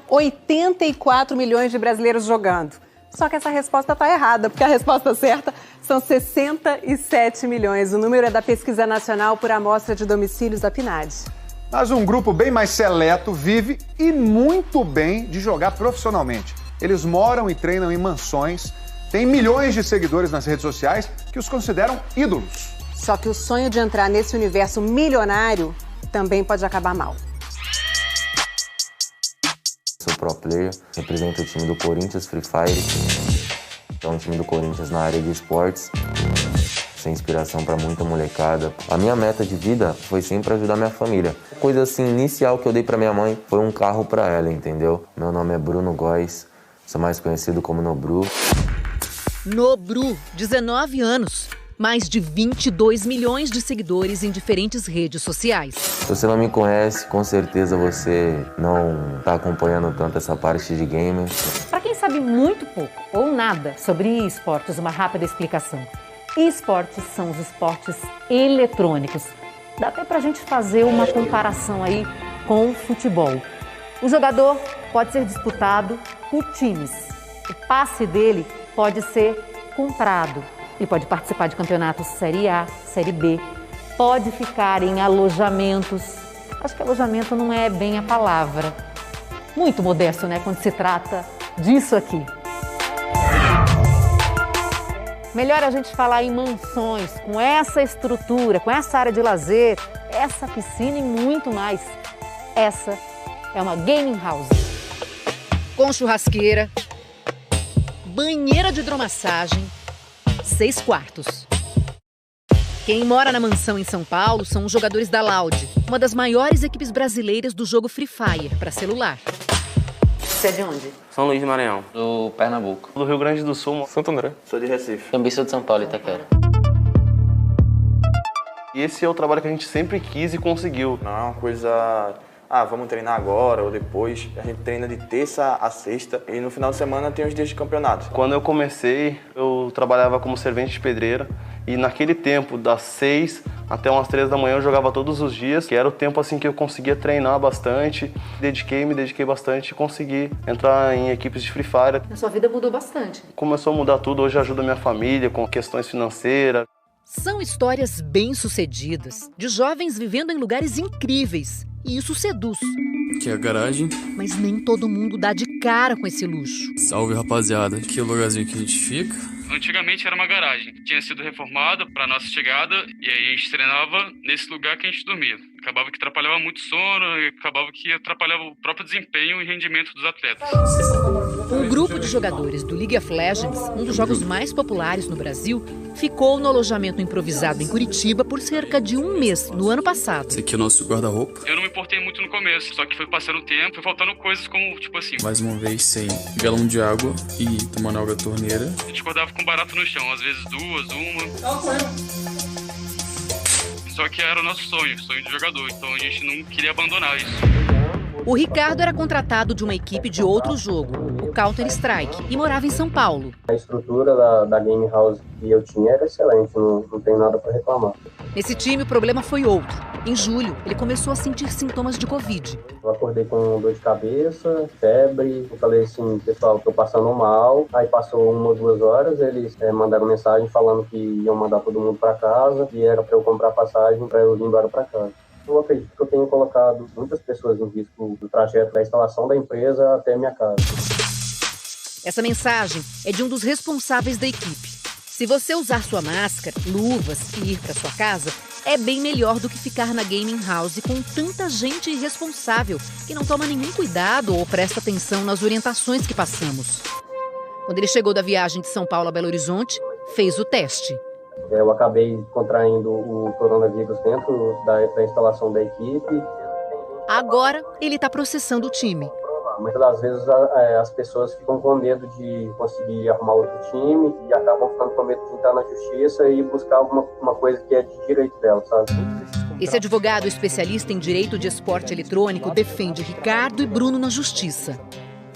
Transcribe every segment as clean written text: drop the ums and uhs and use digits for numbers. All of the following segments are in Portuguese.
84 milhões de brasileiros jogando. Só que essa resposta está errada, porque a resposta certa são 67 milhões. O número é da Pesquisa Nacional por Amostra de Domicílios da PNAD. Mas um grupo bem mais seleto vive e muito bem de jogar profissionalmente. Eles moram e treinam em mansões, têm milhões de seguidores nas redes sociais que os consideram ídolos. Só que o sonho de entrar nesse universo milionário também pode acabar mal. Sou pro player, represento o time do Corinthians Free Fire, que é um time do Corinthians na área de esportes. Sem inspiração para muita molecada. A minha meta de vida foi sempre ajudar minha família. A coisa assim inicial que eu dei para minha mãe foi um carro para ela, entendeu? Meu nome é Bruno Góes, sou mais conhecido como Nobru. Nobru, 19 anos. Mais de 22 milhões de seguidores em diferentes redes sociais. Se você não me conhece, com certeza você não está acompanhando tanto essa parte de gamer. Para quem sabe muito pouco ou nada sobre esportes, uma rápida explicação. Esportes são os esportes eletrônicos. Dá até pra gente fazer uma comparação aí com o futebol. O jogador pode ser disputado por times. O passe dele pode ser comprado. Ele pode participar de campeonatos Série A, Série B. Pode ficar em alojamentos. Acho que alojamento não é bem a palavra. Muito modesto, né, quando se trata disso aqui. Melhor a gente falar em mansões, com essa estrutura, com essa área de lazer, essa piscina e muito mais. Essa é uma gaming house. Com churrasqueira, banheira de hidromassagem, 6 quartos. Quem mora na mansão em São Paulo são os jogadores da Loud, uma das maiores equipes brasileiras do jogo Free Fire para celular. Você é de onde? São Luís de Maranhão. Do Pernambuco. Do Rio Grande do Sul, Santo André. Sou de Recife. Também sou de São Paulo, Itaquera. E esse é o trabalho que a gente sempre quis e conseguiu. Não é uma coisa, vamos treinar agora ou depois. A gente treina de terça a sexta e no final de semana tem os dias de campeonato. Quando eu comecei, eu trabalhava como servente de pedreira. E naquele tempo, das 6 até umas 3 da manhã, eu jogava todos os dias, que era o tempo assim que eu conseguia treinar bastante. Me dediquei bastante e consegui entrar em equipes de Free Fire. A sua vida mudou bastante. Começou a mudar tudo, hoje ajudo a minha família com questões financeiras. São histórias bem-sucedidas, de jovens vivendo em lugares incríveis. E isso seduz. Aqui é a garagem. Mas nem todo mundo dá de cara com esse luxo. Salve, rapaziada. Aqui é o lugarzinho que a gente fica. Antigamente era uma garagem. Tinha sido reformada para nossa chegada e aí a gente treinava nesse lugar que a gente dormia. Acabava que atrapalhava muito o sono e acabava que atrapalhava o próprio desempenho e rendimento dos atletas. Um grupo de jogadores do League of Legends, um dos jogos mais populares no Brasil, ficou no alojamento improvisado em Curitiba por cerca de um mês, no ano passado. Esse aqui é o nosso guarda-roupa. Eu não me importei muito no começo, só que foi passando o tempo, foi faltando coisas como, tipo assim... Mais uma vez, sem galão de água e tomando água da torneira. A gente acordava com barata no chão, às vezes 2, uma... Só que era o nosso sonho de jogador, então a gente não queria abandonar isso. O Ricardo era contratado de uma equipe de outro jogo, o Counter-Strike, e morava em São Paulo. A estrutura da Game House que eu tinha era excelente, não tenho nada para reclamar. Nesse time, o problema foi outro. Em julho, ele começou a sentir sintomas de Covid. Eu acordei com dor de cabeça, febre, eu falei assim, pessoal, tô passando mal. Aí passou 1 ou 2 horas, eles mandaram mensagem falando que iam mandar todo mundo para casa e era para eu comprar passagem para eu ir embora para casa. Eu acredito que eu tenho colocado muitas pessoas em risco do trajeto da instalação da empresa até a minha casa. Essa mensagem é de um dos responsáveis da equipe. Se você usar sua máscara, luvas e ir para sua casa, é bem melhor do que ficar na gaming house com tanta gente irresponsável que não toma nenhum cuidado ou presta atenção nas orientações que passamos. Quando ele chegou da viagem de São Paulo a Belo Horizonte, fez o teste. Eu acabei contraindo o coronavírus dentro da instalação da equipe. Agora, ele está processando o time. Muitas das vezes as pessoas ficam com medo de conseguir arrumar outro time e acabam ficando com medo de entrar na justiça e buscar alguma coisa que é de direito dela, sabe? Esse advogado especialista em direito de esporte eletrônico defende Ricardo e Bruno na justiça.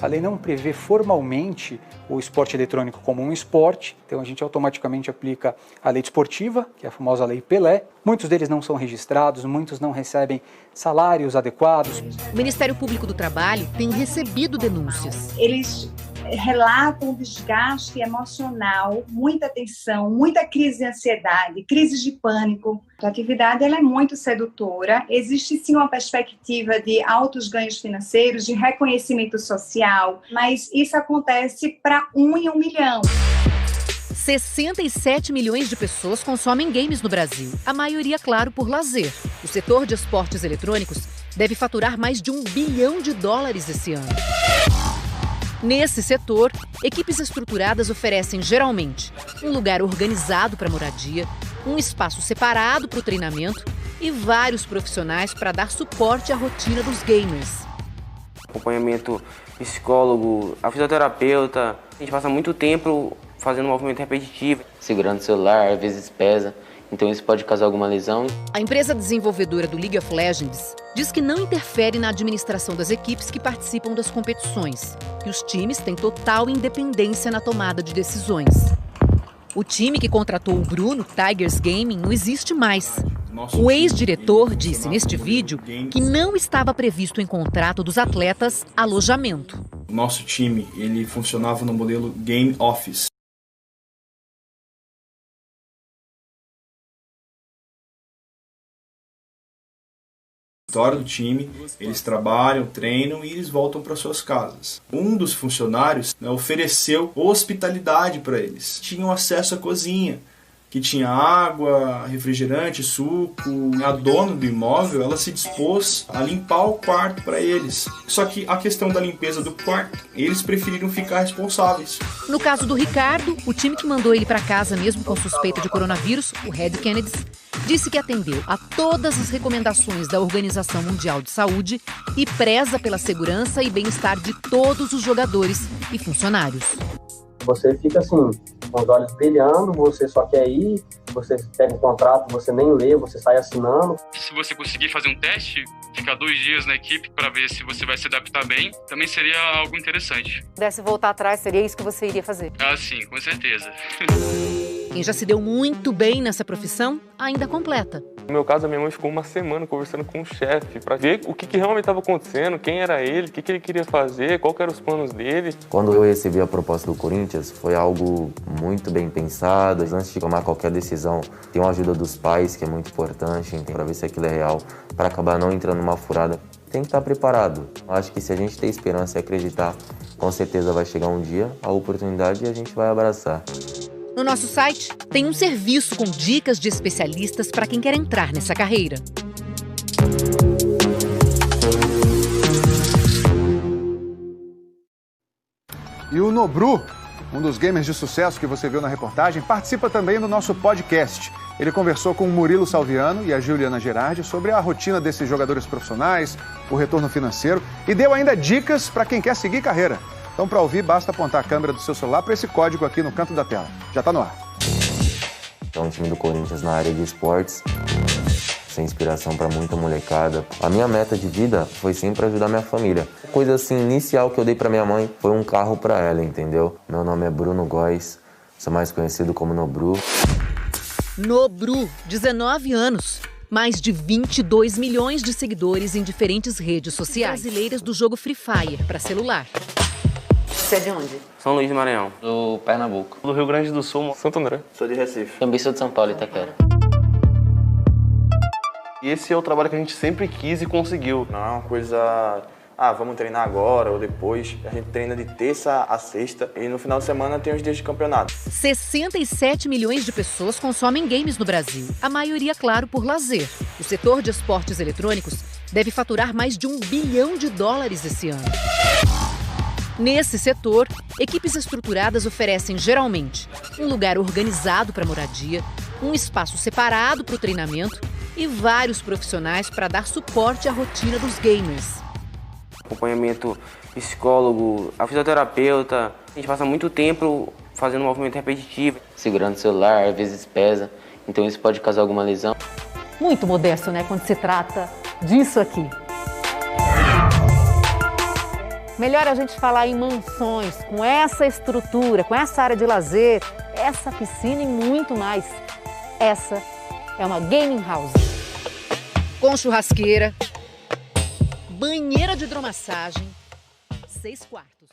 A lei não prevê formalmente o esporte eletrônico como um esporte, então a gente automaticamente aplica a lei desportiva, que é a famosa Lei Pelé. Muitos deles não são registrados, muitos não recebem salários adequados. O Ministério Público do Trabalho tem recebido denúncias. Eles relatam desgaste emocional, muita tensão, muita crise de ansiedade, crises de pânico. A atividade ela é muito sedutora, existe sim uma perspectiva de altos ganhos financeiros, de reconhecimento social, mas isso acontece para 1 em 1 milhão. 67 milhões de pessoas consomem games no Brasil, a maioria, claro, por lazer. O setor de esportes eletrônicos deve faturar mais de $1 bilhão esse ano. Nesse setor, equipes estruturadas oferecem geralmente um lugar organizado para moradia, um espaço separado para o treinamento e vários profissionais para dar suporte à rotina dos gamers. Acompanhamento psicólogo, a fisioterapeuta, a gente passa muito tempo fazendo um movimento repetitivo. Segurando o celular, às vezes pesa, então isso pode causar alguma lesão. A empresa desenvolvedora do League of Legends diz que não interfere na administração das equipes que participam das competições, que os times têm total independência na tomada de decisões. O time que contratou o Bruno, Tigers Gaming, não existe mais. O ex-diretor disse neste vídeo que não estava previsto em contrato dos atletas alojamento. O nosso time, ele funcionava no modelo Game Office. Do time, eles trabalham, treinam e eles voltam para suas casas. Um dos funcionários ofereceu hospitalidade para eles. Tinham acesso à cozinha, que tinha água, refrigerante, suco. A dona do imóvel, ela se dispôs a limpar o quarto para eles. Só que a questão da limpeza do quarto, eles preferiram ficar responsáveis. No caso do Ricardo, o time que mandou ele para casa mesmo com suspeita de coronavírus, o Red Kennedy, disse que atendeu a todas as recomendações da Organização Mundial de Saúde e preza pela segurança e bem-estar de todos os jogadores e funcionários. Você fica assim, com os olhos brilhando, você só quer ir, você pega um contrato, você nem lê, você sai assinando. Se você conseguir fazer um teste, ficar 2 dias na equipe para ver se você vai se adaptar bem, também seria algo interessante. Se pudesse voltar atrás, seria isso que você iria fazer? Ah, sim, com certeza. Quem já se deu muito bem nessa profissão, ainda completa. No meu caso, a minha mãe ficou uma semana conversando com o chefe para ver o que realmente estava acontecendo, quem era ele, o que ele queria fazer, qual que eram os planos dele. Quando eu recebi a proposta do Corinthians, foi algo muito bem pensado. Antes de tomar qualquer decisão, tem uma ajuda dos pais, que é muito importante, para ver se aquilo é real, para acabar não entrando numa furada. Tem que estar preparado. Acho que se a gente ter esperança e acreditar, com certeza vai chegar um dia, a oportunidade, e a gente vai abraçar. No nosso site, tem um serviço com dicas de especialistas para quem quer entrar nessa carreira. E o Nobru, um dos gamers de sucesso que você viu na reportagem, participa também do nosso podcast. Ele conversou com o Murilo Salviano e a Juliana Gerardi sobre a rotina desses jogadores profissionais, o retorno financeiro e deu ainda dicas para quem quer seguir carreira. Então, para ouvir, basta apontar a câmera do seu celular para esse código aqui no canto da tela. Já está no ar. É um time do Corinthians na área de esportes, sem inspiração para muita molecada. A minha meta de vida foi sempre ajudar minha família. A coisa assim, inicial que eu dei para minha mãe foi um carro para ela, entendeu? Meu nome é Bruno Góes, sou mais conhecido como Nobru. Nobru, 19 anos. Mais de 22 milhões de seguidores em diferentes redes sociais brasileiras do jogo Free Fire para celular. Você é de onde? São Luís de Maranhão. Do Pernambuco. Do Rio Grande do Sul, Santo André. Sou de Recife. Também sou de São Paulo, Itaquera. E esse é o trabalho que a gente sempre quis e conseguiu. Não é uma coisa... vamos treinar agora ou depois. A gente treina de terça a sexta e no final de semana tem os dias de campeonato. 67 milhões de pessoas consomem games no Brasil, a maioria, claro, por lazer. O setor de esportes eletrônicos deve faturar mais de $1 bilhão esse ano. Nesse setor, equipes estruturadas oferecem geralmente um lugar organizado para moradia, um espaço separado para o treinamento e vários profissionais para dar suporte à rotina dos gamers. Acompanhamento psicólogo, a fisioterapeuta, a gente passa muito tempo fazendo um movimento repetitivo. Segurando o celular, às vezes pesa, então isso pode causar alguma lesão. Muito modesto, né, quando se trata disso aqui. Melhor a gente falar em mansões, com essa estrutura, com essa área de lazer, essa piscina e muito mais. Essa é uma gaming house. Com churrasqueira, banheira de hidromassagem, 6 quartos.